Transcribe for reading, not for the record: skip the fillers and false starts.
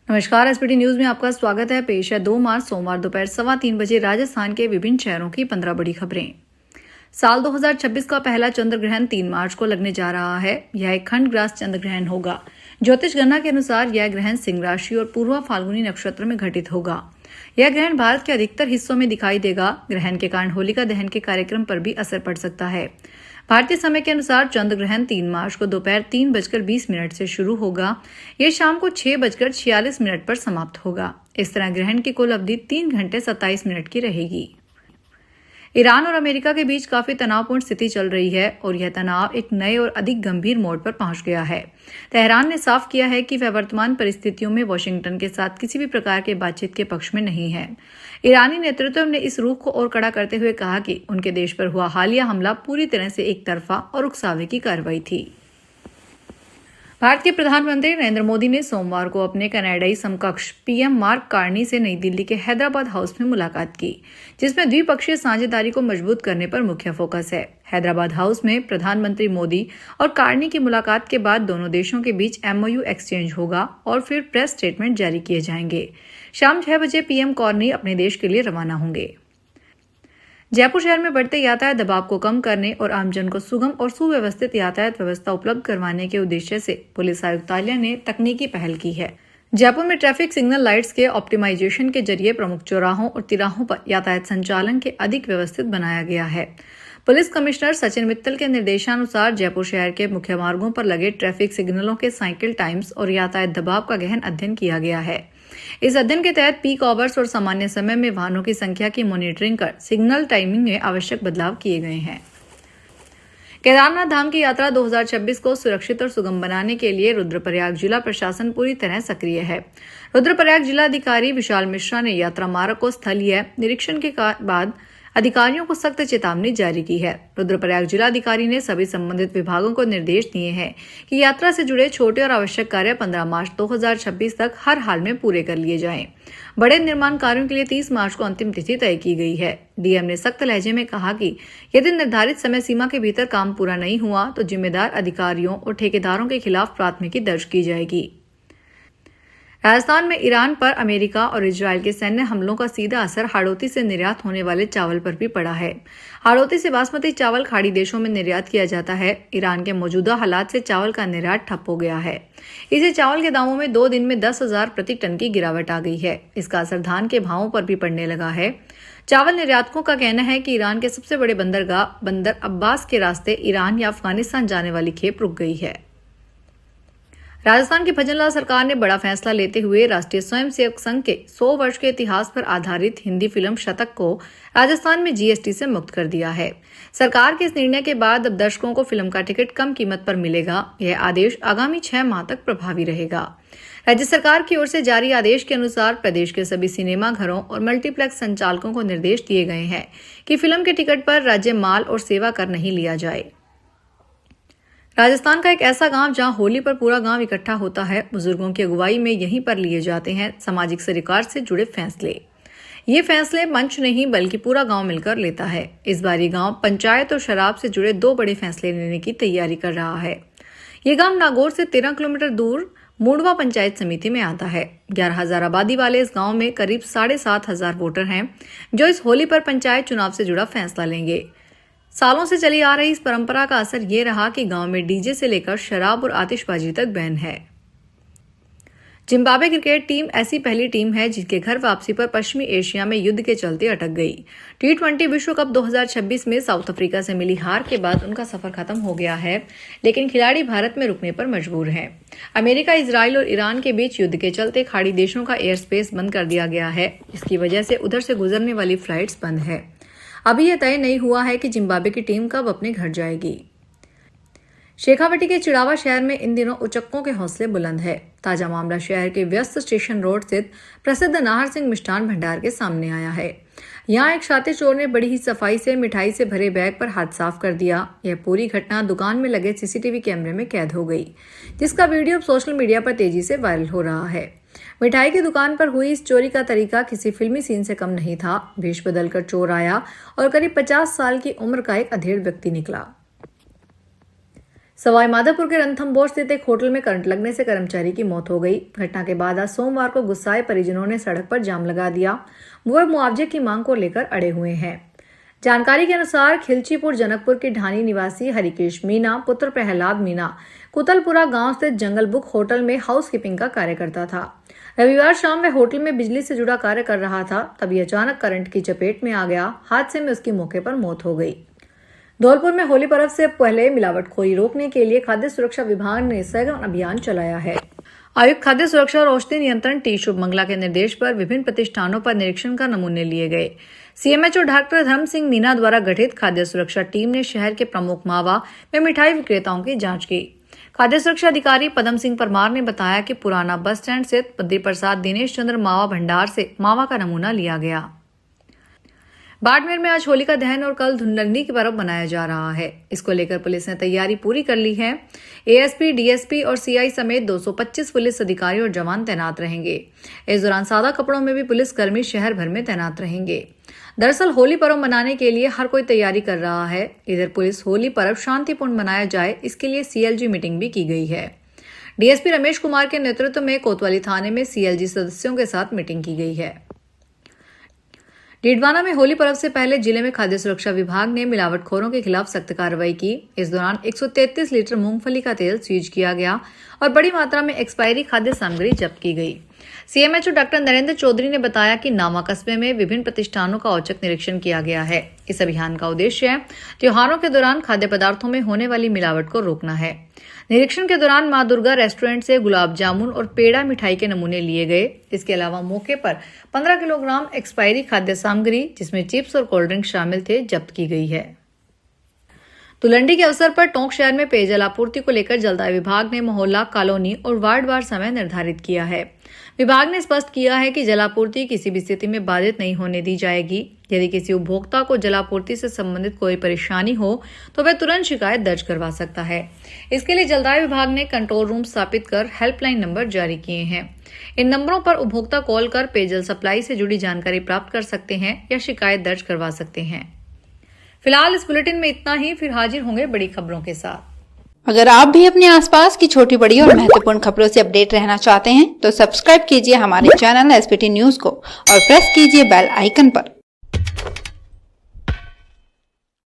नमस्कार। SPT news में आपका स्वागत है। पेश है 2 मार्च सोमवार दोपहर 3:15 बजे राजस्थान के विभिन्न शहरों की 15 बड़ी खबरें। साल 2026 का पहला चंद्र ग्रहण 3 मार्च को लगने जा रहा है। यह एक खंडग्रास चंद्र ग्रहण होगा। ज्योतिष गणना के अनुसार यह ग्रहण सिंह राशि और पूर्वा फाल्गुनी नक्षत्र में घटित होगा। यह ग्रहण भारत के अधिकतर हिस्सों में दिखाई देगा। ग्रहण के कारण होलिका दहन के कार्यक्रम पर भी असर पड़ सकता है। भारतीय समय के अनुसार चंद्र ग्रहण 3 मार्च को दोपहर 3:20 से शुरू होगा। यह शाम को 6:46 पर समाप्त होगा। इस तरह ग्रहण की कुल अवधि 3 घंटे 27 मिनट की रहेगी। ईरान और अमेरिका के बीच काफी तनावपूर्ण स्थिति चल रही है और यह तनाव एक नए और अधिक गंभीर मोड़ पर पहुंच गया है। तेहरान ने साफ किया है कि वह वर्तमान परिस्थितियों में वॉशिंगटन के साथ किसी भी प्रकार के बातचीत के पक्ष में नहीं है। ईरानी नेतृत्व ने इस रुख को और कड़ा करते हुए कहा कि उनके देश पर हुआ हालिया हमला पूरी तरह से एक तरफा और उकसावे की कार्रवाई थी। भारत के प्रधानमंत्री नरेंद्र मोदी ने सोमवार को अपने कनाडाई समकक्ष पीएम मार्क कार्नी से नई दिल्ली के हैदराबाद हाउस में मुलाकात की, जिसमें द्विपक्षीय साझेदारी को मजबूत करने पर मुख्य फोकस है। हैदराबाद हाउस में प्रधानमंत्री मोदी और कार्नी की मुलाकात के बाद दोनों देशों के बीच MOU एक्सचेंज होगा और फिर प्रेस स्टेटमेंट जारी किए जाएंगे। शाम 6 बजे पीएम कार्नी अपने देश के लिए रवाना होंगे। जयपुर शहर में बढ़ते यातायात दबाव को कम करने और आमजन को सुगम और सुव्यवस्थित यातायात व्यवस्था उपलब्ध करवाने के उद्देश्य से पुलिस आयुक्तालय ने तकनीकी पहल की है। जयपुर में ट्रैफिक सिग्नल लाइट्स के ऑप्टिमाइजेशन के जरिए प्रमुख चौराहों और तिराहों पर यातायात संचालन के अधिक व्यवस्थित बनाया गया है। पुलिस कमिश्नर सचिन मित्तल के निर्देशानुसार जयपुर शहर के मुख्य मार्गों पर लगे ट्रैफिक सिग्नलों के साइकिल टाइम्स और यातायात दबाव का गहन अध्ययन किया गया है। इस अध्ययन के तहत पीक आवर्स और सामान्य समय में वाहनों की संख्या की मॉनिटरिंग कर सिग्नल टाइमिंग में आवश्यक बदलाव किए गए हैं। केदारनाथ धाम की यात्रा 2026 को सुरक्षित और सुगम बनाने के लिए रुद्रप्रयाग जिला प्रशासन पूरी तरह सक्रिय है। रुद्रप्रयाग जिलाधिकारी विशाल मिश्रा ने यात्रा मार्ग को स्थलीय निरीक्षण के बाद अधिकारियों को सख्त चेतावनी जारी की है। रुद्रप्रयाग जिलाधिकारी ने सभी संबंधित विभागों को निर्देश दिए हैं कि यात्रा से जुड़े छोटे और आवश्यक कार्य 15 मार्च 2026 तक हर हाल में पूरे कर लिए जाएं। बड़े निर्माण कार्यों के लिए 30 मार्च को अंतिम तिथि तय की गई है। डीएम ने सख्त लहजे में कहा कि यदि निर्धारित समय सीमा के भीतर काम पूरा नहीं हुआ तो जिम्मेदार अधिकारियों और ठेकेदारों के खिलाफ प्राथमिकी दर्ज की जाएगी। राजस्थान में ईरान पर अमेरिका और इजरायल के सैन्य हमलों का सीधा असर हाड़ौती से निर्यात होने वाले चावल पर भी पड़ा है। हाड़ौती से बासमती चावल खाड़ी देशों में निर्यात किया जाता है। ईरान के मौजूदा हालात से चावल का निर्यात ठप हो गया है। इसे चावल के दामों में 2 दिन में 10,000 प्रति टन की गिरावट आ गई है। इसका असर धान के भावों पर भी पड़ने लगा है। चावल निर्यातकों का कहना है कि ईरान के सबसे बड़े बंदरगाह बंदर अब्बास के रास्ते ईरान या अफगानिस्तान जाने वाली खेप रुक गई है। राजस्थान की भजनलाल सरकार ने बड़ा फैसला लेते हुए राष्ट्रीय स्वयंसेवक संघ के 100 वर्ष के इतिहास पर आधारित हिंदी फिल्म शतक को राजस्थान में GST से मुक्त कर दिया है। सरकार के इस निर्णय के बाद अब दर्शकों को फिल्म का टिकट कम कीमत पर मिलेगा। यह आदेश आगामी 6 माह तक प्रभावी रहेगा। राज्य सरकार की ओर से जारी आदेश के अनुसार प्रदेश के सभी सिनेमा घरों और मल्टीप्लेक्स संचालकों को निर्देश दिए गए हैं कि फिल्म के टिकट पर राज्य माल और सेवा कर नहीं लिया जाए। राजस्थान का एक ऐसा गांव जहां होली पर पूरा गांव इकट्ठा होता है। बुजुर्गों की अगुवाई में यहीं पर लिए जाते हैं सामाजिक सरोकार से जुड़े फैसले। ये फैसले मंच नहीं बल्कि पूरा गांव मिलकर लेता है। इस बार ये गांव पंचायत और शराब से जुड़े 2 बड़े फैसले लेने की तैयारी कर रहा है। ये गांव नागौर से 13 किलोमीटर दूर मूडवा पंचायत समिति में आता है। 11,000 आबादी वाले इस गाँव में करीब 7,500 वोटर हैं जो इस होली पर पंचायत चुनाव से जुड़ा फैसला लेंगे। सालों से चली आ रही इस परंपरा का असर ये रहा कि गांव में डीजे से लेकर शराब और आतिशबाजी तक बैन है। जिम्बाब्वे क्रिकेट टीम ऐसी पहली टीम है जिसके घर वापसी पर पश्चिमी एशिया में युद्ध के चलते अटक गई। T20 विश्व कप 2026 में साउथ अफ्रीका से मिली हार के बाद उनका सफर खत्म हो गया है, लेकिन खिलाड़ी भारत में रुकने पर मजबूर हैं। अमेरिका, इजराइल और ईरान के बीच युद्ध के चलते खाड़ी देशों का एयर स्पेस बंद कर दिया गया है। इसकी वजह से उधर से गुजरने वाली फ्लाइट्स बंद है। अभी यह तय नहीं हुआ है कि जिम्बाब्वे की टीम कब अपने घर जाएगी। शेखावटी के चिड़ावा शहर में इन दिनों उचक्कों के हौसले बुलंद है। ताजा मामला शहर के व्यस्त स्टेशन रोड स्थित प्रसिद्ध नाहर सिंह मिष्ठान भंडार के सामने आया है। यहाँ एक शातिर चोर ने बड़ी ही सफाई से मिठाई से भरे बैग पर हाथ साफ कर दिया। यह पूरी घटना दुकान में लगे CCTV कैमरे में कैद हो गई, जिसका वीडियो सोशल मीडिया पर तेजी से वायरल हो रहा है। मिठाई की दुकान पर हुई इस चोरी का तरीका किसी फिल्मी सीन से कम नहीं था। भेष बदलकर चोर आया और करीब 50 साल की उम्र का एक अधेड़ व्यक्ति निकला। सवाईमाधोपुर के रणथंभौर स्थित एक होटल में करंट लगने से कर्मचारी की मौत हो गई। घटना के बाद आज सोमवार को गुस्साए परिजनों ने सड़क पर जाम लगा दिया। वो मुआवजे की मांग को लेकर अड़े हुए हैं। जानकारी के अनुसार खिलचीपुर जनकपुर की ढानी निवासी हरिकेश मीना पुत्र प्रहलाद मीना कुतलपुरा गांव स्थित जंगल बुक होटल में हाउसकीपिंग का कार्य करता था। रविवार शाम वह होटल में बिजली से जुड़ा कार्य कर रहा था, तभी अचानक करंट की चपेट में आ गया। हादसे में उसकी मौके पर मौत हो गई। धौलपुर में होली पर्व से पहले मिलावटखोरी रोकने के लिए खाद्य सुरक्षा विभाग ने सघन अभियान चलाया है। आयुक्त खाद्य सुरक्षा और औषधि नियंत्रण टी शुभमंगला के निर्देश पर विभिन्न प्रतिष्ठानों पर निरीक्षण का नमूने लिए गए। सीएमएचओ डॉक्टर धर्म सिंह मीना द्वारा गठित खाद्य सुरक्षा टीम ने शहर के प्रमुख मावा व मिठाई विक्रेताओं की जांच की। खाद्य सुरक्षा अधिकारी पदम सिंह परमार ने बताया कि पुराना बस स्टैंड स्थित बद्री प्रसाद दिनेश चंद्र मावा भंडार से मावा का नमूना लिया गया। बाड़मेर में आज होलिका दहन और कल धुंडंडी की पर्व मनाया जा रहा है। इसको लेकर पुलिस ने तैयारी पूरी कर ली है। एएसपी, डीएसपी और सीआई समेत 225 पुलिस अधिकारी और जवान तैनात रहेंगे। इस दौरान सादा कपड़ों में भी पुलिस कर्मी शहर भर में तैनात रहेंगे। दरअसल होली पर्व मनाने के लिए हर कोई तैयारी कर रहा है। इधर पुलिस होली पर्व शांतिपूर्ण मनाया जाए, इसके लिए सीएलजी मीटिंग भी की गई है। डीएसपी रमेश कुमार के नेतृत्व में कोतवाली थाने में सीएलजी सदस्यों के साथ मीटिंग की गई है। डीडवाना में होली पर्व से पहले जिले में खाद्य सुरक्षा विभाग ने मिलावटखोरों के खिलाफ सख्त कार्रवाई की। इस दौरान 133 लीटर मूंगफली का तेल सीज किया गया और बड़ी मात्रा में एक्सपायरी खाद्य सामग्री जब्त की गई। सीएमएचओ डॉक्टर नरेंद्र चौधरी ने बताया कि नावा कस्बे में विभिन्न प्रतिष्ठानों का औचक निरीक्षण किया गया है। इस अभियान का उद्देश्य त्योहारों के दौरान खाद्य पदार्थों में होने वाली मिलावट को रोकना है। निरीक्षण के दौरान मां दुर्गा रेस्टोरेंट से गुलाब जामुन और पेड़ा मिठाई के नमूने लिए गए। इसके अलावा मौके पर 15 किलोग्राम एक्सपायरी खाद्य सामग्री जिसमें चिप्स और कोल्ड ड्रिंक शामिल थे जब्त की गई है। धुलंडी के अवसर पर टोंक शहर में पेयजल आपूर्ति को लेकर जलदाय विभाग ने मोहल्ला, कॉलोनी और वार्डवार समय निर्धारित किया है। विभाग ने स्पष्ट किया है कि जलापूर्ति किसी भी स्थिति में बाधित नहीं होने दी जाएगी। यदि किसी उपभोक्ता को जलापूर्ति से संबंधित कोई परेशानी हो तो वह तुरंत शिकायत दर्ज करवा सकता है। इसके लिए जलदाय विभाग ने कंट्रोल रूम स्थापित कर हेल्पलाइन नंबर जारी किए हैं। इन नंबरों पर उपभोक्ता कॉल कर पेयजल सप्लाई से जुड़ी जानकारी प्राप्त कर सकते हैं या शिकायत दर्ज करवा सकते हैं। फिलहाल इस बुलेटिन में इतना ही, फिर हाजिर होंगे बड़ी खबरों के साथ। अगर आप भी अपने आसपास की छोटी बड़ी और महत्वपूर्ण खबरों से अपडेट रहना चाहते हैं तो सब्सक्राइब कीजिए हमारे चैनल एसपीटी न्यूज को और प्रेस कीजिए बेल आइकन पर।